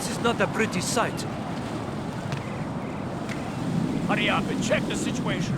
This is not a pretty sight. Hurry up and check the situation.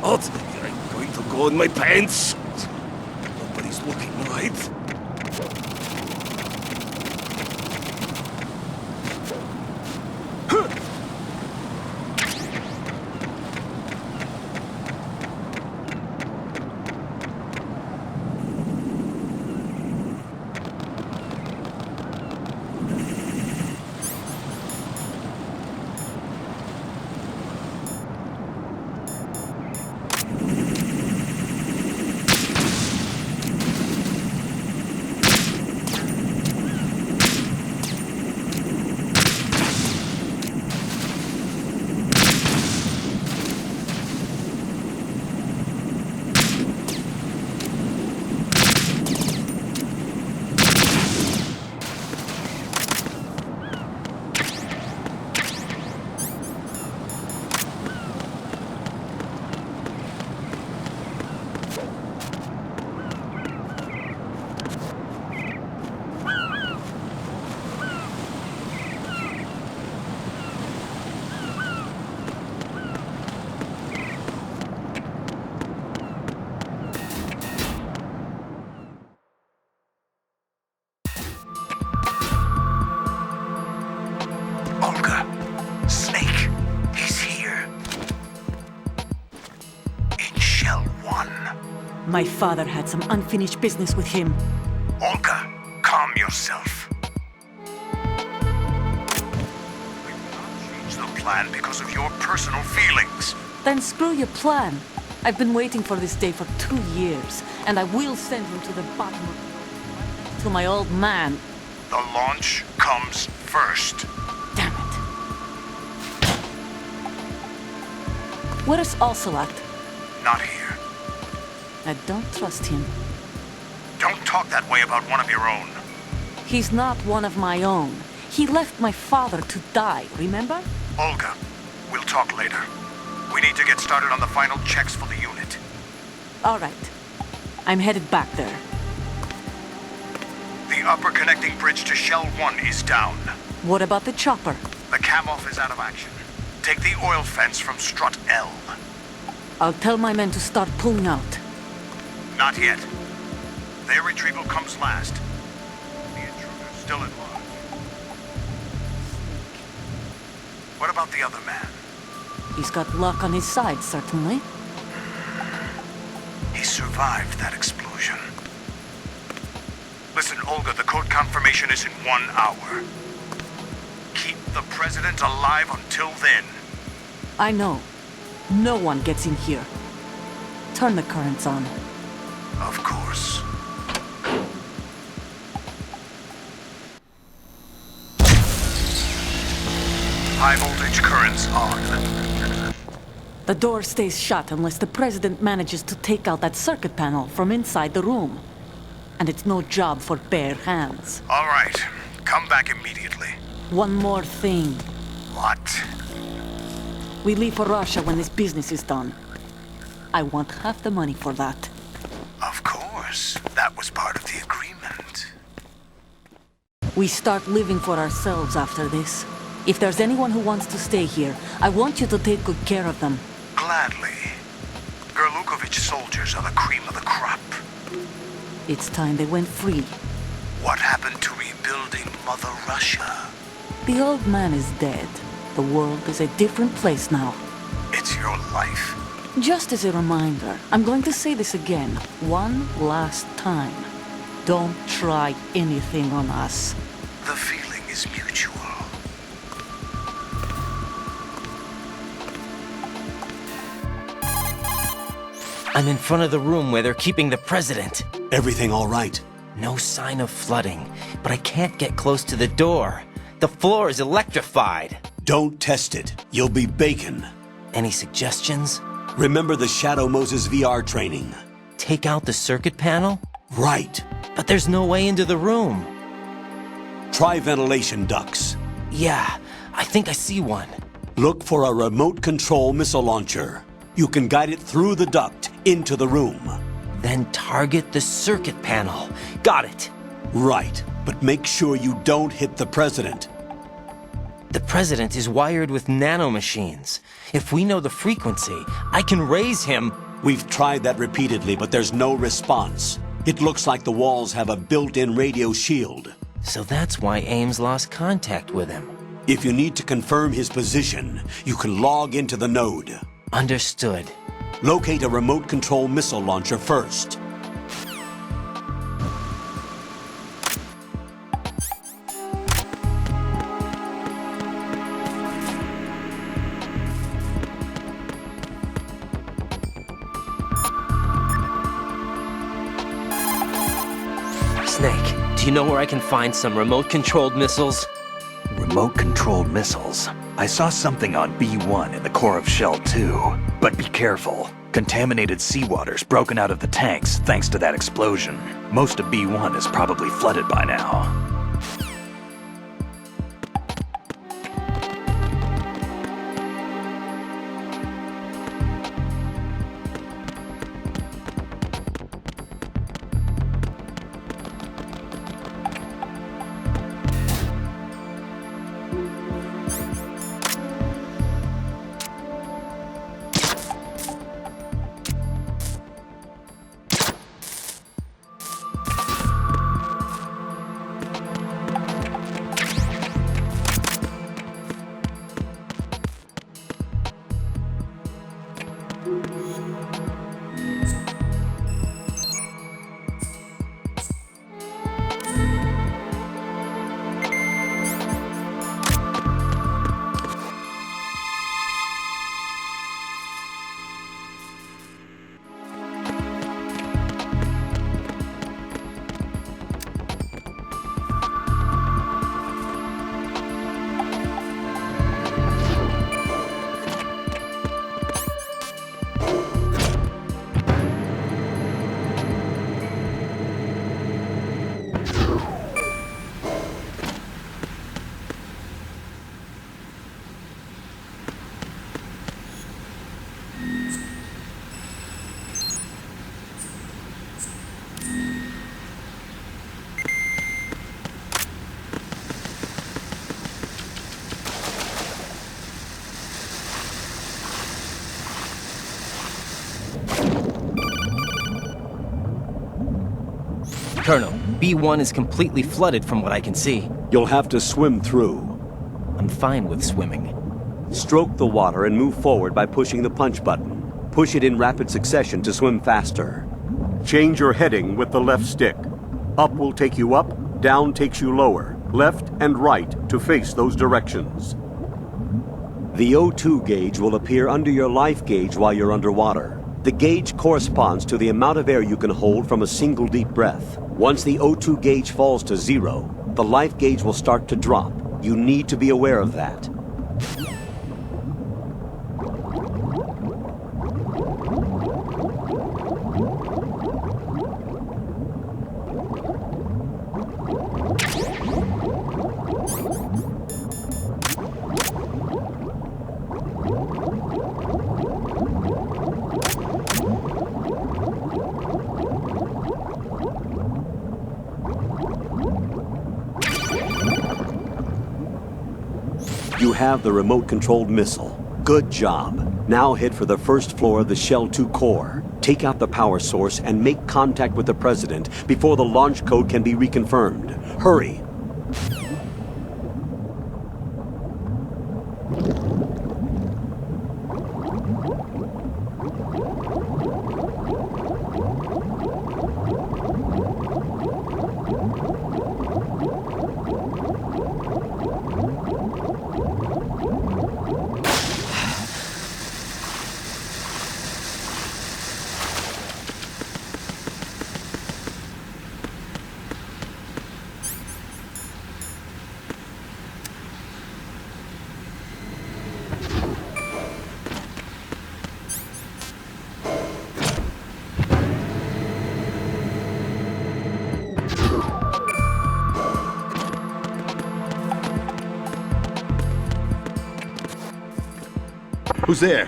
What? I'm going to go in my pants. Nobody's looking, right? My father had some unfinished business with him. Olga, calm yourself. We will not change the plan because of your personal feelings. Then screw your plan. I've been waiting for this day for 2 years, and I will send him to the bottom of... to my old man. The launch comes first. Damn it. Where is Ocelot? Not here. I don't trust him. Don't talk that way about one of your own. He's not one of my own. He left my father to die, remember? Olga, we'll talk later. We need to get started on the final checks for the unit. All right. I'm headed back there. The upper connecting bridge to Shell 1 is down. What about the chopper? The cam-off is out of action. Take the oil fence from strut L. I'll tell my men to start pulling out. Not yet. Their retrieval comes last. The intruder's still at large. What about the other man? He's got luck on his side, certainly. He survived that explosion. Listen, Olga, the code confirmation is in 1 hour. Keep the president alive until then. I know. No one gets in here. Turn the currents on. Of course. High voltage currents on. The door stays shut unless the president manages to take out that circuit panel from inside the room. And it's no job for bare hands. All right. Come back immediately. One more thing. What? We leave for Russia when this business is done. I want half the money for that. Of course. That was part of the agreement. We start living for ourselves after this. If there's anyone who wants to stay here, I want you to take good care of them. Gladly. Gerlukovich soldiers are the cream of the crop. It's time they went free. What happened to rebuilding Mother Russia? The old man is dead. The world is a different place now. It's your life. Just as a reminder, I'm going to say this again, one last time. Don't try anything on us. The feeling is mutual. I'm in front of the room where they're keeping the president. Everything all right? No sign of flooding, but I can't get close to the door. The floor is electrified. Don't test it. You'll be bacon. Any suggestions? Remember the Shadow Moses VR training? Take out the circuit panel? Right. But there's no way into the room. Try ventilation ducts. Yeah, I think I see one. Look for a remote control missile launcher. You can guide it through the duct into the room. Then target the circuit panel. Got it. Right, but make sure you don't hit the president. The president is wired with nanomachines. If we know the frequency, I can raise him. We've tried that repeatedly, but there's no response. It looks like the walls have a built-in radio shield. So that's why Ames lost contact with him. If you need to confirm his position, you can log into the node. Understood. Locate a remote control missile launcher first. Snake, do you know where I can find some remote-controlled missiles? Remote-controlled missiles. I saw something on B1 in the core of Shell 2. But be careful. Contaminated seawater's broken out of the tanks thanks to that explosion. Most of B1 is probably flooded by now. Colonel, B1 is completely flooded from what I can see. You'll have to swim through. I'm fine with swimming. Stroke the water and move forward by pushing the punch button. Push it in rapid succession to swim faster. Change your heading with the left stick. Up will take you up, down takes you lower, left and right to face those directions. The O2 gauge will appear under your life gauge while you're underwater. The gauge corresponds to the amount of air you can hold from a single deep breath. Once the O2 gauge falls to 0, the life gauge will start to drop. You need to be aware of that. have the remote-controlled missile. Good job. Now head for the first floor of the Shell 2 core. Take out the power source and make contact with the President before the launch code can be reconfirmed. Hurry! Who's there?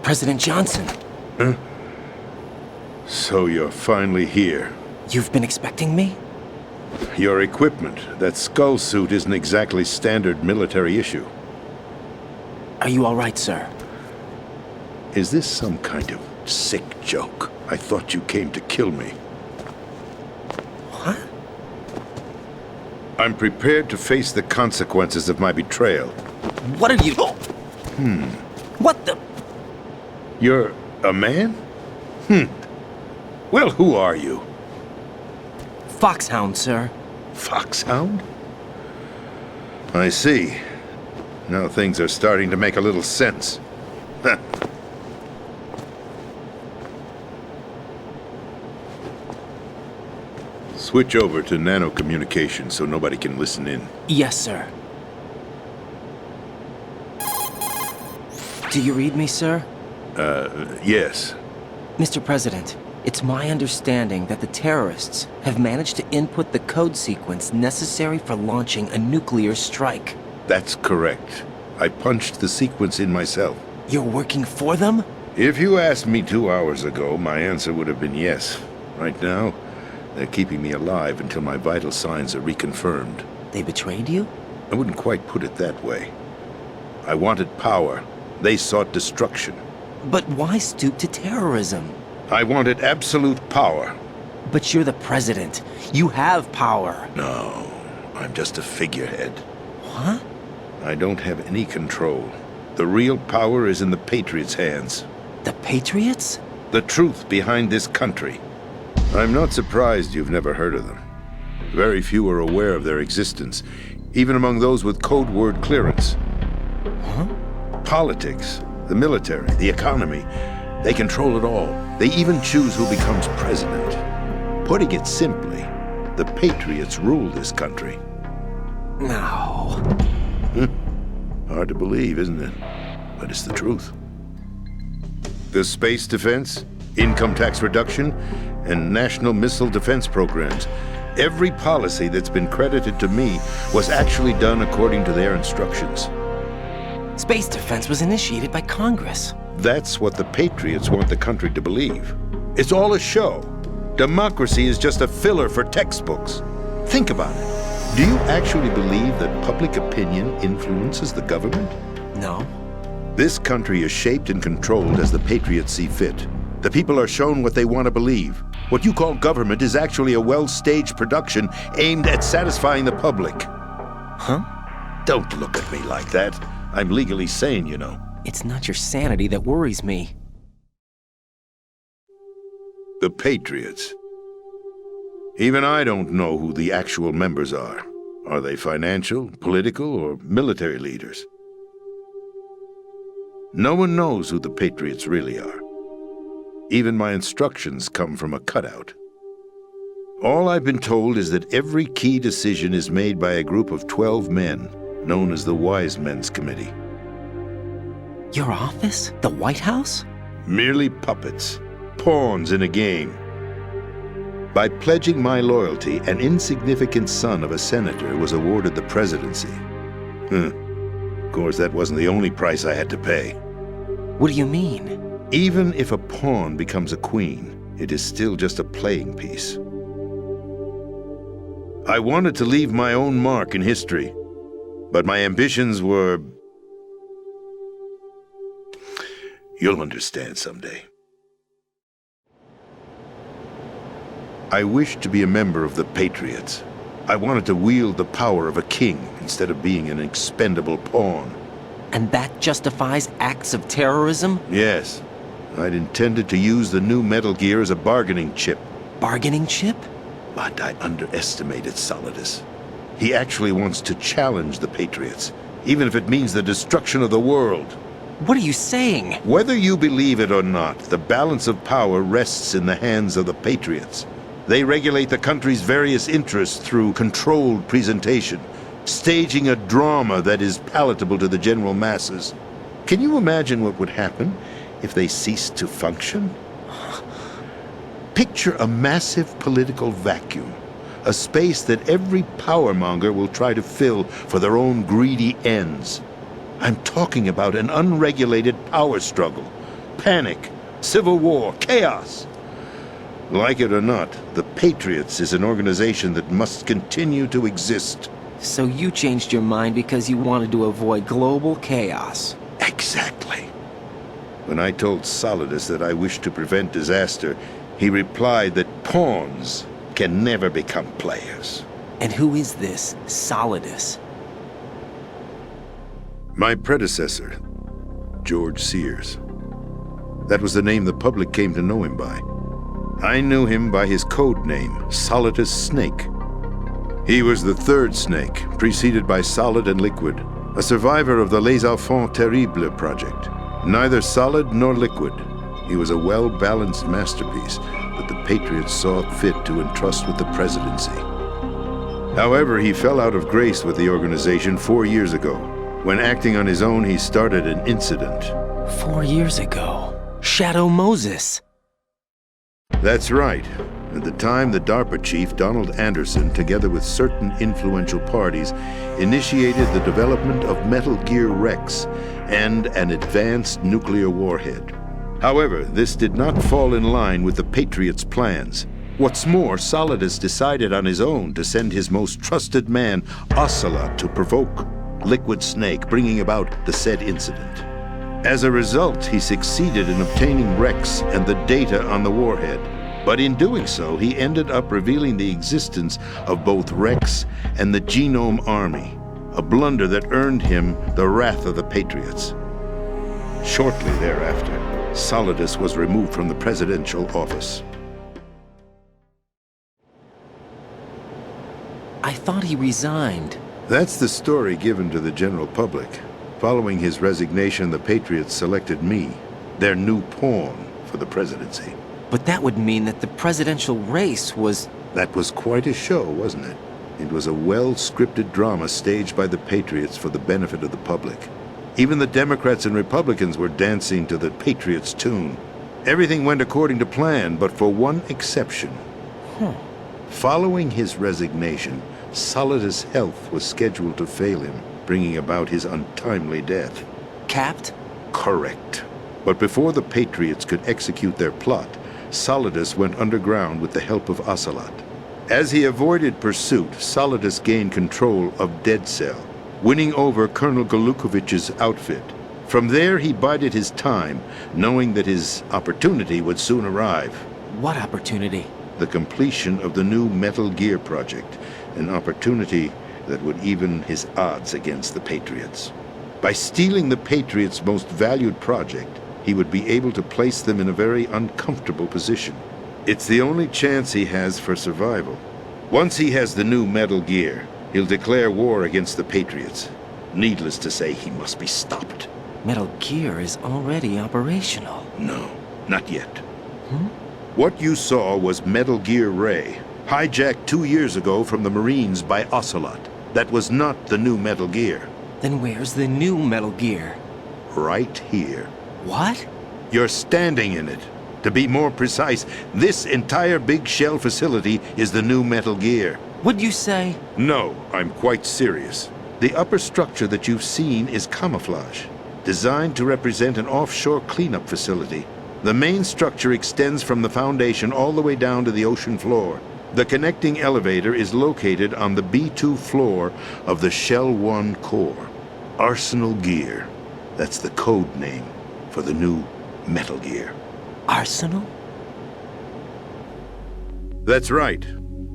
President Johnson. So you're finally here. You've been expecting me? Your equipment, that skull suit, isn't exactly standard military issue. Are you all right, sir? Is this some kind of sick joke? I thought you came to kill me. What? I'm prepared to face the consequences of my betrayal. What are you... What the... You're a man? Well, who are you? Foxhound, sir. Foxhound? I see. Now things are starting to make a little sense. Switch over to nano-communication so nobody can listen in. Yes, sir. Do you read me, sir? Yes. Mr. President, it's my understanding that the terrorists have managed to input the code sequence necessary for launching a nuclear strike. That's correct. I punched the sequence in myself. You're working for them? If you asked me 2 hours ago, my answer would have been yes. Right now, they're keeping me alive until my vital signs are reconfirmed. They betrayed you? I wouldn't quite put it that way. I wanted power. They sought destruction. But why stoop to terrorism? I wanted absolute power. But you're the president. You have power. No, I'm just a figurehead. What? I don't have any control. The real power is in the Patriots' hands. The Patriots? The truth behind this country. I'm not surprised you've never heard of them. Very few are aware of their existence, even among those with code word clearance. Huh? Politics, the military, the economy, they control it all. They even choose who becomes president. Putting it simply, the Patriots rule this country. No. Hard to believe, isn't it? But it's the truth. The space defense, income tax reduction, and national missile defense programs. Every policy that's been credited to me was actually done according to their instructions. Space defense was initiated by Congress. That's what the Patriots want the country to believe. It's all a show. Democracy is just a filler for textbooks. Think about it. Do you actually believe that public opinion influences the government? No. This country is shaped and controlled as the Patriots see fit. The people are shown what they want to believe. What you call government is actually a well-staged production aimed at satisfying the public. Huh? Don't look at me like that. I'm legally sane, you know. It's not your sanity that worries me. The Patriots. Even I don't know who the actual members are. Are they financial, political, or military leaders? No one knows who the Patriots really are. Even my instructions come from a cutout. All I've been told is that every key decision is made by a group of 12 men, known as the Wise Men's Committee. Your office? The White House? Merely puppets, pawns in a game. By pledging my loyalty, an insignificant son of a senator was awarded the presidency. Of course, that wasn't the only price I had to pay. What do you mean? Even if a pawn becomes a queen, it is still just a playing piece. I wanted to leave my own mark in history, but my ambitions were... You'll understand someday. I wished to be a member of the Patriots. I wanted to wield the power of a king instead of being an expendable pawn. And that justifies acts of terrorism? Yes. I'd intended to use the new Metal Gear as a bargaining chip. Bargaining chip? But I underestimated Solidus. He actually wants to challenge the Patriots, even if it means the destruction of the world. What are you saying? Whether you believe it or not, the balance of power rests in the hands of the Patriots. They regulate the country's various interests through controlled presentation, staging a drama that is palatable to the general masses. Can you imagine what would happen if they ceased to function? Picture a massive political vacuum, a space that every powermonger will try to fill for their own greedy ends. I'm talking about an unregulated power struggle, panic, civil war, chaos. Like it or not, the Patriots is an organization that must continue to exist. So you changed your mind because you wanted to avoid global chaos. Exactly. When I told Solidus that I wished to prevent disaster, he replied that pawns can never become players. And who is this Solidus? My predecessor, George Sears. That was the name the public came to know him by. I knew him by his code name, Solidus Snake. He was the third snake, preceded by Solid and Liquid, a survivor of the Les Enfants Terribles project. Neither solid nor liquid, he was a well-balanced masterpiece that the Patriots saw fit to entrust with the presidency. However, he fell out of grace with the organization 4 years ago. When acting on his own, he started an incident. 4 years ago? Shadow Moses! That's right. At the time, the DARPA chief, Donald Anderson, together with certain influential parties, initiated the development of Metal Gear Rex and an advanced nuclear warhead. However, this did not fall in line with the Patriots' plans. What's more, Solidus decided on his own to send his most trusted man, Ocelot, to provoke Liquid Snake, bringing about the said incident. As a result, he succeeded in obtaining Rex and the data on the warhead. But in doing so, he ended up revealing the existence of both Rex and the Genome Army, a blunder that earned him the wrath of the Patriots. Shortly thereafter, Solidus was removed from the presidential office. I thought he resigned. That's the story given to the general public. Following his resignation, the Patriots selected me, their new pawn, for the presidency. But that would mean that the presidential race was... That was quite a show, wasn't it? It was a well-scripted drama staged by the Patriots for the benefit of the public. Even the Democrats and Republicans were dancing to the Patriots' tune. Everything went according to plan, but for one exception. Following his resignation, Solidus' health was scheduled to fail him, bringing about his untimely death. Capped? Correct. But before the Patriots could execute their plot, Solidus went underground with the help of Ocelot. As he avoided pursuit, Solidus gained control of Dead Cell, winning over Colonel Golukovich's outfit. From there, he bided his time, knowing that his opportunity would soon arrive. What opportunity? The completion of the new Metal Gear project, an opportunity that would even his odds against the Patriots. By stealing the Patriots' most valued project, he would be able to place them in a very uncomfortable position. It's the only chance he has for survival. Once he has the new Metal Gear, he'll declare war against the Patriots. Needless to say, he must be stopped. Metal Gear is already operational. No, not yet. What you saw was Metal Gear Ray, hijacked 2 years ago from the Marines by Ocelot. That was not the new Metal Gear. Then where's the new Metal Gear? Right here. What? You're standing in it. To be more precise, this entire big shell facility is the new Metal Gear. What'd you say? No, I'm quite serious. The upper structure that you've seen is camouflage, designed to represent an offshore cleanup facility. The main structure extends from the foundation all the way down to the ocean floor. The connecting elevator is located on the B2 floor of the Shell 1 core. Arsenal Gear. That's the code name for the new Metal Gear. Arsenal? That's right.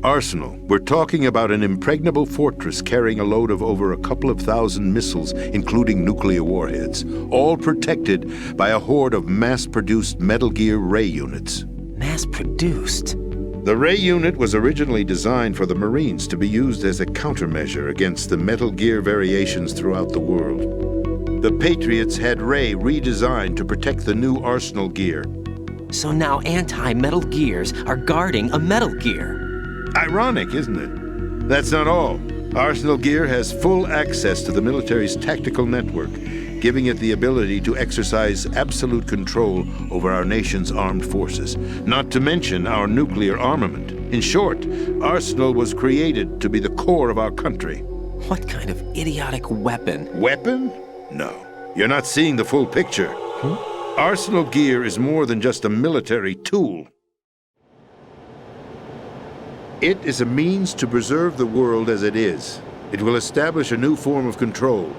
Arsenal. We're talking about an impregnable fortress carrying a load of over a couple of thousand missiles, including nuclear warheads, all protected by a horde of mass-produced Metal Gear Ray units. Mass-produced? The Ray unit was originally designed for the Marines to be used as a countermeasure against the Metal Gear variations throughout the world. The Patriots had Ray redesigned to protect the new Arsenal Gear. So now anti-Metal Gears are guarding a Metal Gear. Ironic, isn't it? That's not all. Arsenal Gear has full access to the military's tactical network, giving it the ability to exercise absolute control over our nation's armed forces, not to mention our nuclear armament. In short, Arsenal was created to be the core of our country. What kind of idiotic weapon? Weapon? No. You're not seeing the full picture. Arsenal Gear is more than just a military tool. It is a means to preserve the world as it is. It will establish a new form of control.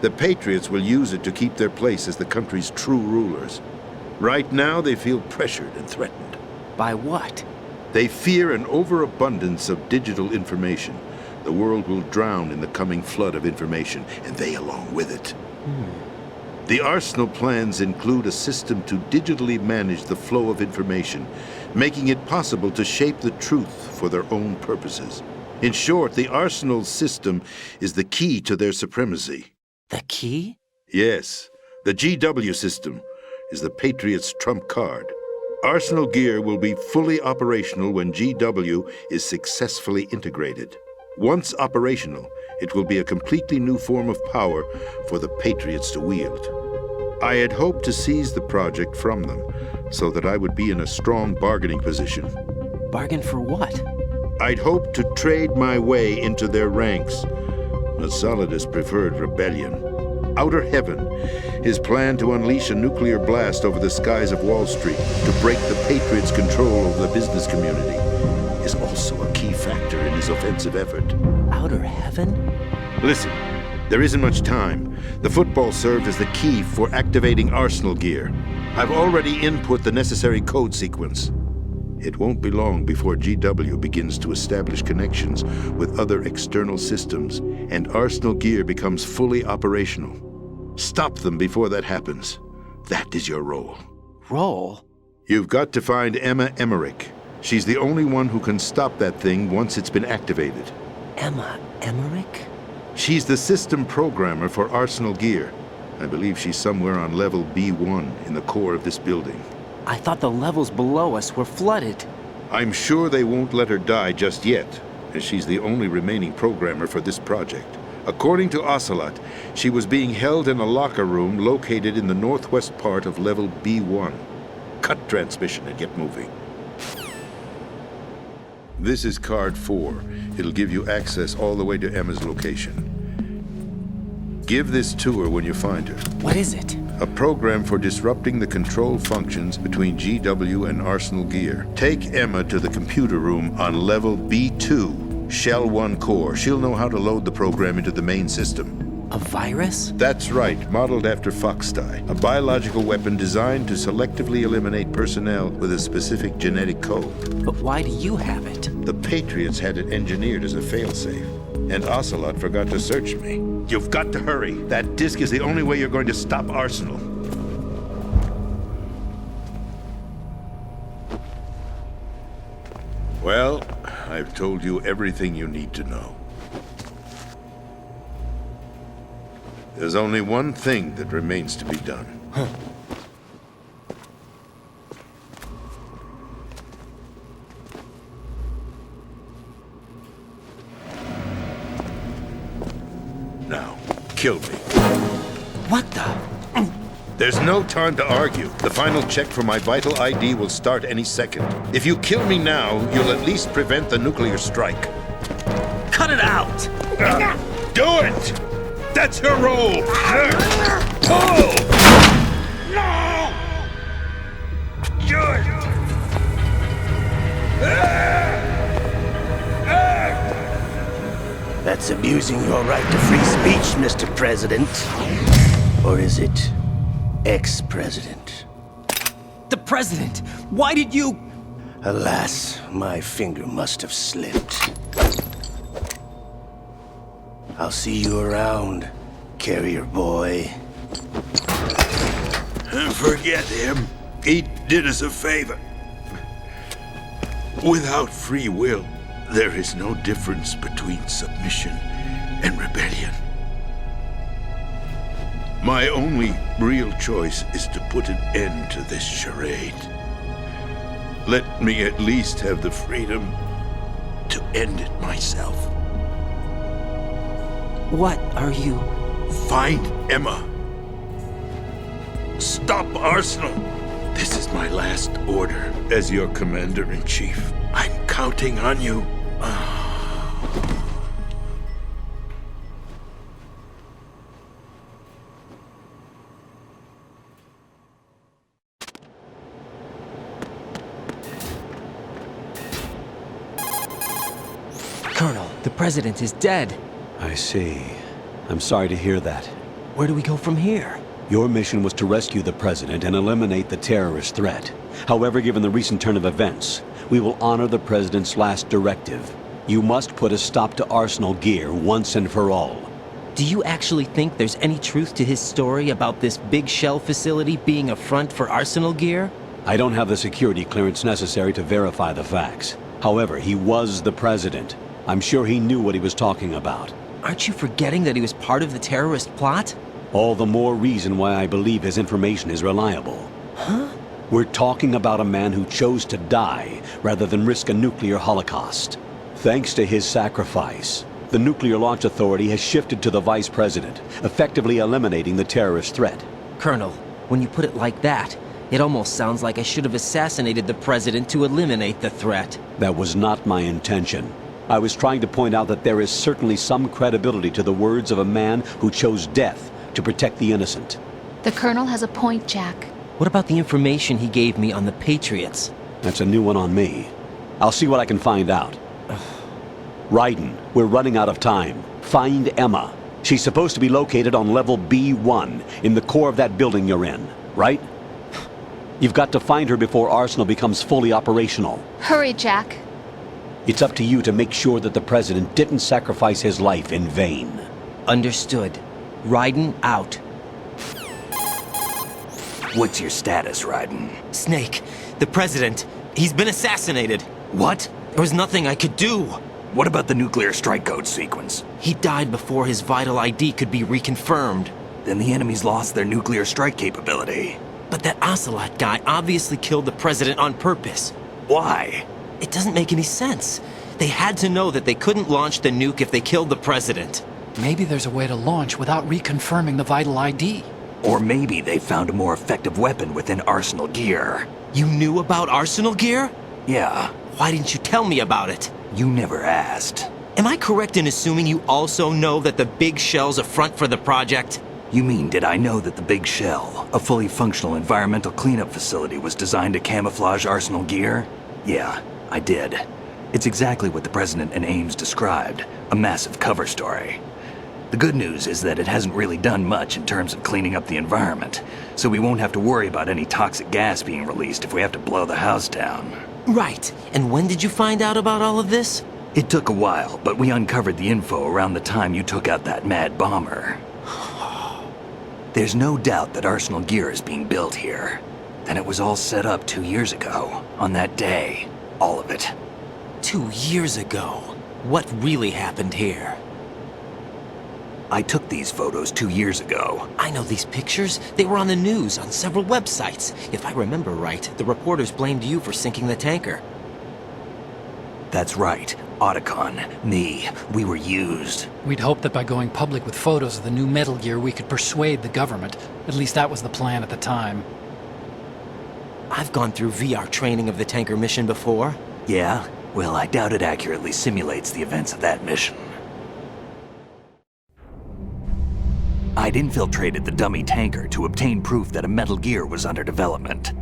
The Patriots will use it to keep their place as the country's true rulers. Right now, they feel pressured and threatened. By what? They fear an overabundance of digital information. The world will drown in the coming flood of information, and they along with it. The Arsenal plans include a system to digitally manage the flow of information, making it possible to shape the truth for their own purposes. In short, the Arsenal system is the key to their supremacy. The key? Yes, the GW system is the Patriots' trump card. Arsenal Gear will be fully operational when GW is successfully integrated. Once operational, it will be a completely new form of power for the Patriots to wield. I had hoped to seize the project from them, so that I would be in a strong bargaining position. Bargain for what? I'd hoped to trade my way into their ranks. But Solidus preferred rebellion. Outer Heaven, his plan to unleash a nuclear blast over the skies of Wall Street to break the Patriots' control over the business community, is also a key factor in his offensive effort. Outer Heaven? Listen, there isn't much time. The football served as the key for activating Arsenal Gear. I've already input the necessary code sequence. It won't be long before GW begins to establish connections with other external systems, and Arsenal Gear becomes fully operational. Stop them before that happens. That is your role. Role? You've got to find Emma Emmerich. She's the only one who can stop that thing once it's been activated. Emma Emmerich? She's the system programmer for Arsenal Gear. I believe she's somewhere on level B1 in the core of this building. I thought the levels below us were flooded. I'm sure they won't let her die just yet, as she's the only remaining programmer for this project. According to Ocelot, she was being held in a locker room located in the northwest part of level B1. Cut transmission and get moving. This is card 4. It'll give you access all the way to Emma's location. Give this to her when you find her. What is it? A program for disrupting the control functions between GW and Arsenal Gear. Take Emma to the computer room on level B2, Shell 1 core. She'll know how to load the program into the main system. A virus? That's right, modeled after Foxdie, a biological weapon designed to selectively eliminate personnel with a specific genetic code. But why do you have it? The Patriots had it engineered as a failsafe. And Ocelot forgot to search me. You've got to hurry. That disk is the only way you're going to stop Arsenal. Well, I've told you everything you need to know. There's only one thing that remains to be done. Now, kill me. What the? There's no time to argue. The final check for my vital ID will start any second. If you kill me now, you'll at least prevent the nuclear strike. Cut it out! Do it! That's your role! Pull! No! Do it! That's abusing your right to free speech, Mr. President. Or is it ex-president? The president! Why did you... Alas, my finger must have slipped. I'll see you around, carrier boy. Forget him. He did us a favor. Without free will, there is no difference between submission and rebellion. My only real choice is to put an end to this charade. Let me at least have the freedom to end it myself. What are you... Find Emma. Stop Arsenal. This is my last order as your commander-in-chief. I'm counting on you. Colonel, the president is dead. I see. I'm sorry to hear that. Where do we go from here? Your mission was to rescue the president and eliminate the terrorist threat. However, given the recent turn of events, we will honor the president's last directive. You must put a stop to Arsenal gear once and for all. Do you actually think there's any truth to his story about this big shell facility being a front for Arsenal gear? I don't have the security clearance necessary to verify the facts. However, he was the president. I'm sure he knew what he was talking about. Aren't you forgetting that he was part of the terrorist plot? All the more reason why I believe his information is reliable. Huh? We're talking about a man who chose to die rather than risk a nuclear holocaust. Thanks to his sacrifice, the Nuclear Launch Authority has shifted to the vice president, effectively eliminating the terrorist threat. Colonel, when you put it like that, it almost sounds like I should have assassinated the president to eliminate the threat. That was not my intention. I was trying to point out that there is certainly some credibility to the words of a man who chose death to protect the innocent. The Colonel has a point, Jack. What about the information he gave me on the Patriots? That's a new one on me. I'll see what I can find out. Raiden, we're running out of time. Find Emma. She's supposed to be located on level B1 in the core of that building you're in, right? You've got to find her before Arsenal becomes fully operational. Hurry, Jack. It's up to you to make sure that the president didn't sacrifice his life in vain. Understood. Raiden out. What's your status, Raiden? Snake, the president, he's been assassinated. What? There was nothing I could do. What about the nuclear strike code sequence? He died before his vital ID could be reconfirmed. Then the enemy's lost their nuclear strike capability. But that Ocelot guy obviously killed the president on purpose. Why? It doesn't make any sense. They had to know that they couldn't launch the nuke if they killed the president. Maybe there's a way to launch without reconfirming the vital ID. Or maybe they found a more effective weapon within Arsenal gear. You knew about Arsenal gear? Yeah, Why didn't you tell me about it? you never asked. Am I correct in assuming you also know that the big shell's a front for the project? You mean, did I know that the Big Shell, a fully functional environmental cleanup facility, was designed to camouflage Arsenal gear? Yeah, I did. It's exactly what the President and Ames described, a massive cover story. The good news is that it hasn't really done much in terms of cleaning up the environment, so we won't have to worry about any toxic gas being released if we have to blow the house down. Right. And when did you find out about all of this? It took a while, but we uncovered the info around the time you took out that mad bomber. There's no doubt that Arsenal gear is being built here. And it was all set up 2 years ago, on that day. All of it. 2 years ago? What really happened here? I took these photos 2 years ago. I know these pictures. They were on the news, on several websites. If I remember right, the reporters blamed you for sinking the tanker. That's right. Otacon, me, we were used. We'd hoped that by going public with photos of the new Metal Gear, we could persuade the government. At least that was the plan at the time. I've gone through VR training of the tanker mission before. Yeah? Well, I doubt it accurately simulates the events of that mission. I'd infiltrated the dummy tanker to obtain proof that a Metal Gear was under development.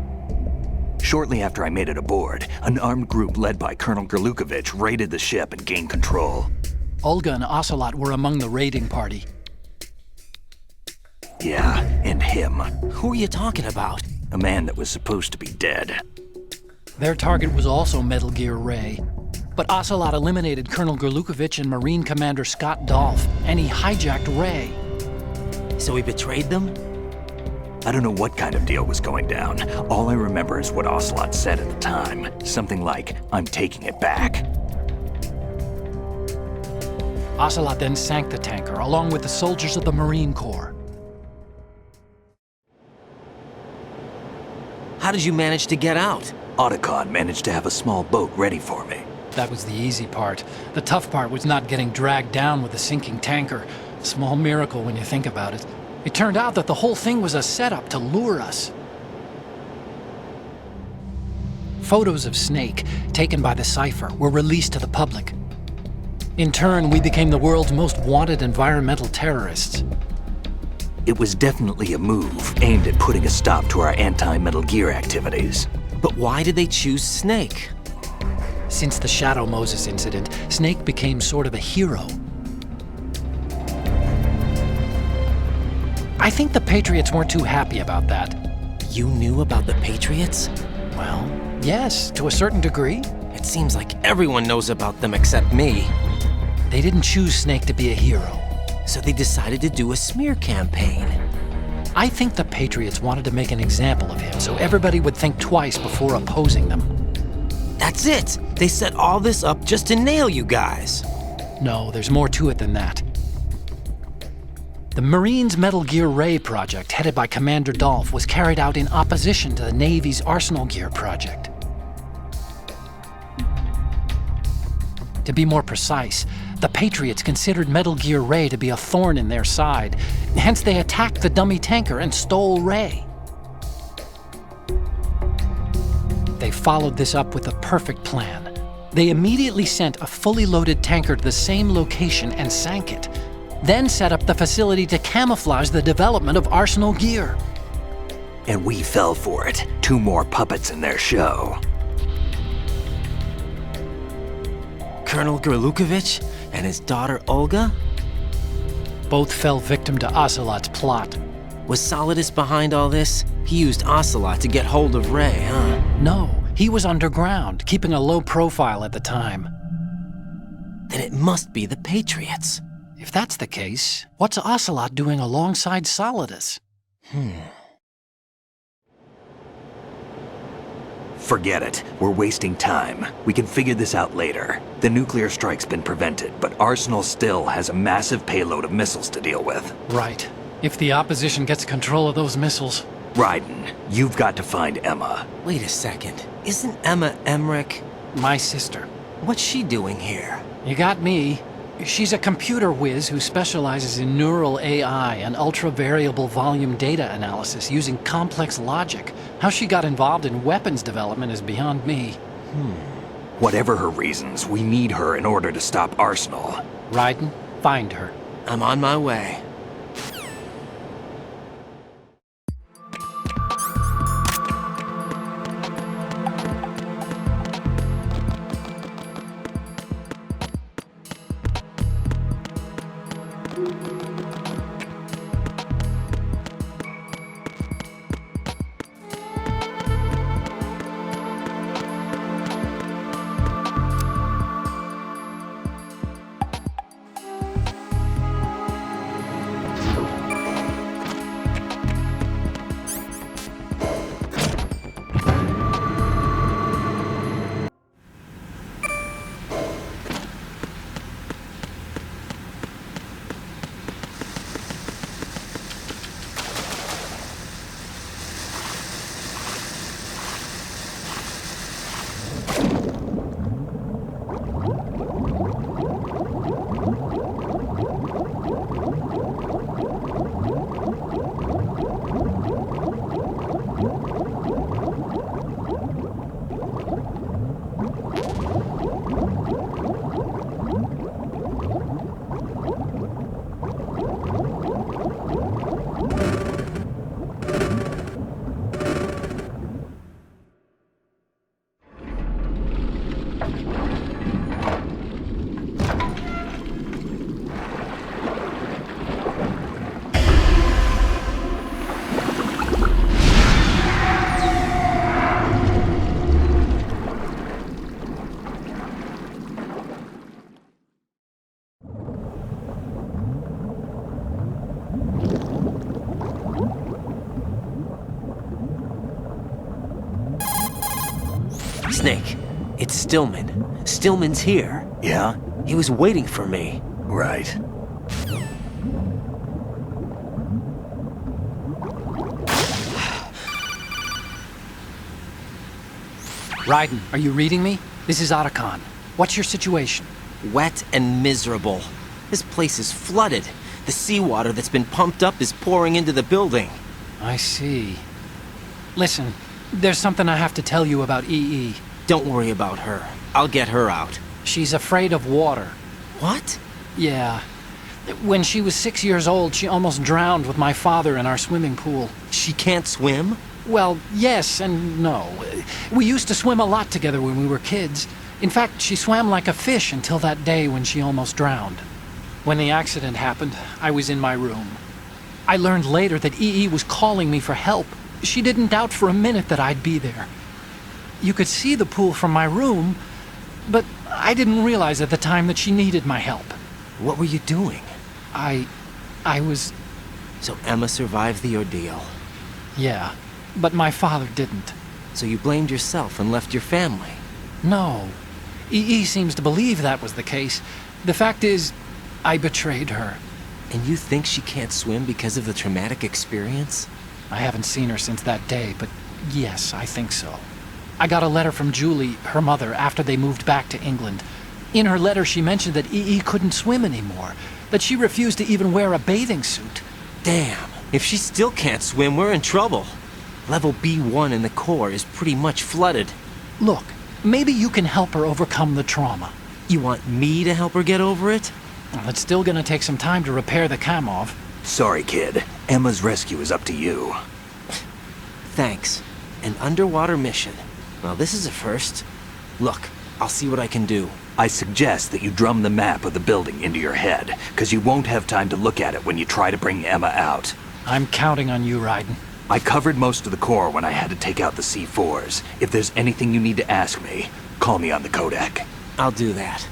Shortly after I made it aboard, an armed group led by Colonel Gerlukovich raided the ship and gained control. Olga and Ocelot were among the raiding party. Yeah, and him. Who are you talking about? A man that was supposed to be dead. Their target was also Metal Gear Ray. But Ocelot eliminated Colonel Gerlukovich and Marine Commander Scott Dolph, and he hijacked Ray. So he betrayed them? I don't know what kind of deal was going down. All I remember is what Ocelot said at the time. Something like, "I'm taking it back." Ocelot then sank the tanker, along with the soldiers of the Marine Corps. How did you manage to get out? Otacon managed to have a small boat ready for me. That was the easy part. The tough part was not getting dragged down with the sinking tanker. Small miracle when you think about it. It turned out that the whole thing was a setup to lure us. Photos of Snake, taken by the Cypher, were released to the public. In turn, we became the world's most wanted environmental terrorists. It was definitely a move aimed at putting a stop to our anti-Metal Gear activities. But why did they choose Snake? Since the Shadow Moses incident, Snake became sort of a hero. I think the Patriots weren't too happy about that. You knew about the Patriots? Well, yes, to a certain degree. It seems like everyone knows about them except me. They didn't choose Snake to be a hero. So they decided to do a smear campaign. I think the Patriots wanted to make an example of him so everybody would think twice before opposing them. That's it! They set all this up just to nail you guys. No, there's more to it than that. The Marines' Metal Gear Ray project, headed by Commander Dolph, was carried out in opposition to the Navy's Arsenal Gear project. To be more precise, the Patriots considered Metal Gear Ray to be a thorn in their side. Hence, they attacked the dummy tanker and stole Ray. They followed this up with a perfect plan. They immediately sent a fully loaded tanker to the same location and sank it. Then set up the facility to camouflage the development of Arsenal Gear. And we fell for it. 2 more puppets in their show. Colonel Gerlukovich and his daughter Olga? Both fell victim to Ocelot's plot. Was Solidus behind all this? He used Ocelot to get hold of Ray, huh? No, he was underground, keeping a low profile at the time. Then it must be the Patriots. If that's the case, what's Ocelot doing alongside Solidus? Forget it. We're wasting time. We can figure this out later. The nuclear strike's been prevented, but Arsenal still has a massive payload of missiles to deal with. Right. If the opposition gets control of those missiles... Raiden, you've got to find Emma. Wait a second. Isn't Emma Emmerich? My sister. What's she doing here? You got me. She's a computer whiz who specializes in neural AI and ultra-variable volume data analysis using complex logic. How she got involved in weapons development is beyond me. Whatever her reasons, we need her in order to stop Arsenal. Raiden, find her. I'm on my way. Snake, it's Stillman. Stillman's here. Yeah? He was waiting for me. Right. Raiden, are you reading me? This is Otacon. What's your situation? Wet and miserable. This place is flooded. The seawater that's been pumped up is pouring into the building. I see. Listen, there's something I have to tell you about EE. Don't worry about her. I'll get her out. She's afraid of water. What? Yeah. When she was 6 years old, she almost drowned with my father in our swimming pool. She can't swim? Well, yes and no. We used to swim a lot together when we were kids. In fact, she swam like a fish until that day when she almost drowned. When the accident happened, I was in my room. I learned later that EE was calling me for help. She didn't doubt for a minute that I'd be there. You could see the pool from my room, but I didn't realize at the time that she needed my help. What were you doing? I was... So Emma survived the ordeal. Yeah, but my father didn't. So you blamed yourself and left your family? No. EE seems to believe that was the case. The fact is, I betrayed her. And you think she can't swim because of the traumatic experience? I haven't seen her since that day, but yes, I think so. I got a letter from Julie, her mother, after they moved back to England. In her letter, she mentioned that EE couldn't swim anymore, that she refused to even wear a bathing suit. Damn, if she still can't swim, we're in trouble. Level B1 in the core is pretty much flooded. Look, maybe you can help her overcome the trauma. You want me to help her get over it? Well, it's still gonna take some time to repair the Kamov. Sorry, kid. Emma's rescue is up to you. Thanks. An underwater mission. Well, this is a first. Look, I'll see what I can do. I suggest that you drum the map of the building into your head, because you won't have time to look at it when you try to bring Emma out. I'm counting on you, Raiden. I covered most of the core when I had to take out the C4s. If there's anything you need to ask me, call me on the codec. I'll do that.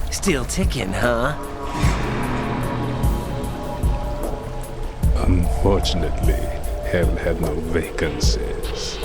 Still ticking, huh? Unfortunately, hell had no vacancies.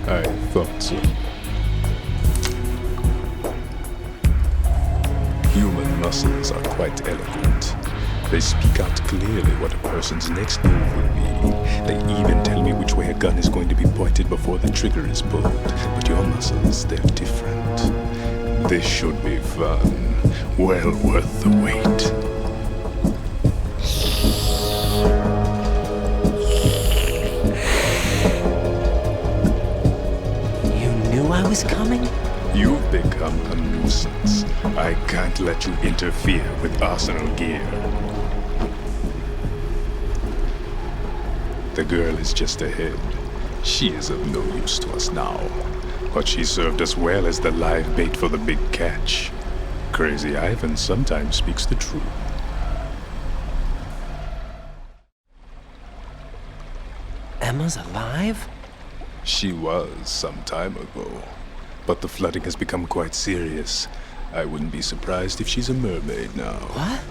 I thought so. Human muscles are quite eloquent. They speak out clearly what a person's next move will be. They even tell me which way a gun is going to be pointed before the trigger is pulled. But your muscles, they're different. This should be fun. Well worth the wait. I was coming? You've become a nuisance. I can't let you interfere with arsenal gear. The girl is just ahead. She is of no use to us now. But she served us well as the live bait for the big catch. Crazy Ivan sometimes speaks the truth. Emma's alive? She was some time ago, but the flooding has become quite serious. I wouldn't be surprised if she's a mermaid now. What?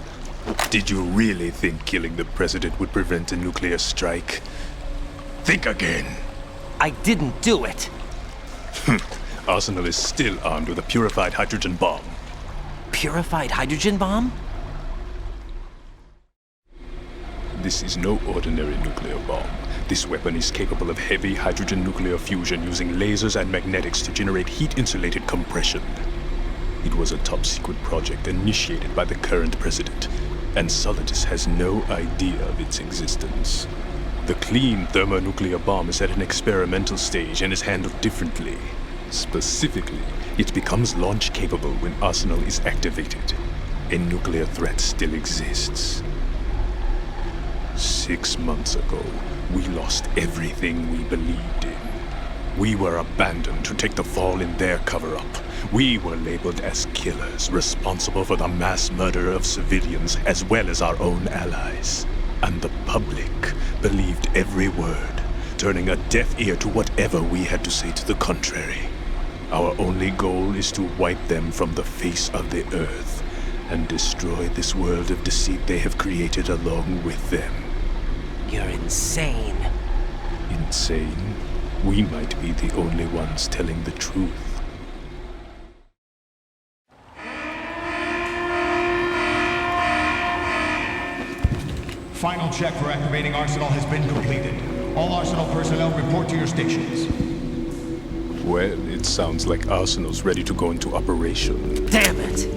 Did you really think killing the president would prevent a nuclear strike? Think again. I didn't do it. Arsenal is still armed with a purified hydrogen bomb. Purified hydrogen bomb? This is no ordinary nuclear bomb. This weapon is capable of heavy hydrogen nuclear fusion using lasers and magnetics to generate heat-insulated compression. It was a top-secret project initiated by the current president, and Solidus has no idea of its existence. The clean thermonuclear bomb is at an experimental stage and is handled differently. Specifically, it becomes launch-capable when Arsenal is activated. A nuclear threat still exists. 6 months ago, we lost everything we believed in. We were abandoned to take the fall in their cover-up. We were labeled as killers, responsible for the mass murder of civilians as well as our own allies. And the public believed every word, turning a deaf ear to whatever we had to say to the contrary. Our only goal is to wipe them from the face of the earth and destroy this world of deceit they have created along with them. You're insane. Insane? We might be the only ones telling the truth. Final check for activating Arsenal has been completed. All Arsenal personnel report to your stations. Well, it sounds like Arsenal's ready to go into operation. Damn it!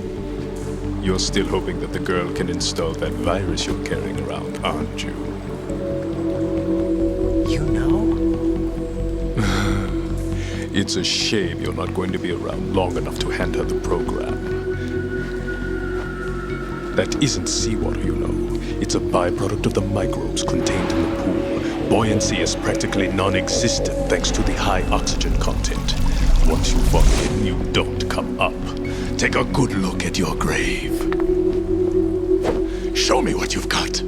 You're still hoping that the girl can install that virus you're carrying around, aren't you? You know? It's a shame you're not going to be around long enough to hand her the program. That isn't seawater, you know. It's a byproduct of the microbes contained in the pool. Buoyancy is practically non-existent thanks to the high oxygen content. Once you fall in, you don't come up. Take a good look at your grave. Show me what you've got.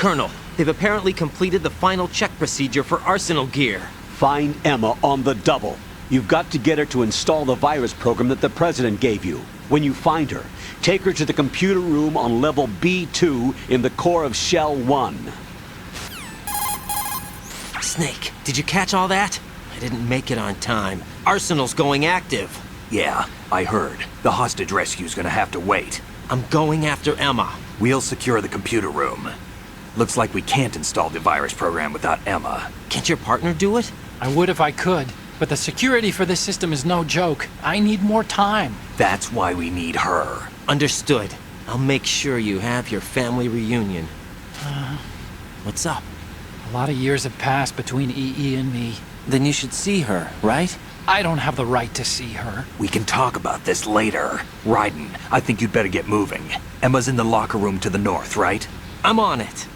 Colonel, they've apparently completed the final check procedure for arsenal gear. Find Emma on the double. You've got to get her to install the virus program that the President gave you. When you find her, take her to the computer room on level B2 in the core of Shell 1. Snake, did you catch all that? I didn't make it on time. Arsenal's going active. Yeah, I heard. The hostage rescue's gonna have to wait. I'm going after Emma. We'll secure the computer room. Looks like we can't install the virus program without Emma. Can't your partner do it? I would if I could, but the security for this system is no joke. I need more time. That's why we need her. Understood. I'll make sure you have your family reunion. What's up? A lot of years have passed between EE and me. Then you should see her, right? I don't have the right to see her. We can talk about this later. Raiden, I think you'd better get moving. Emma's in the locker room to the north, right? I'm on it.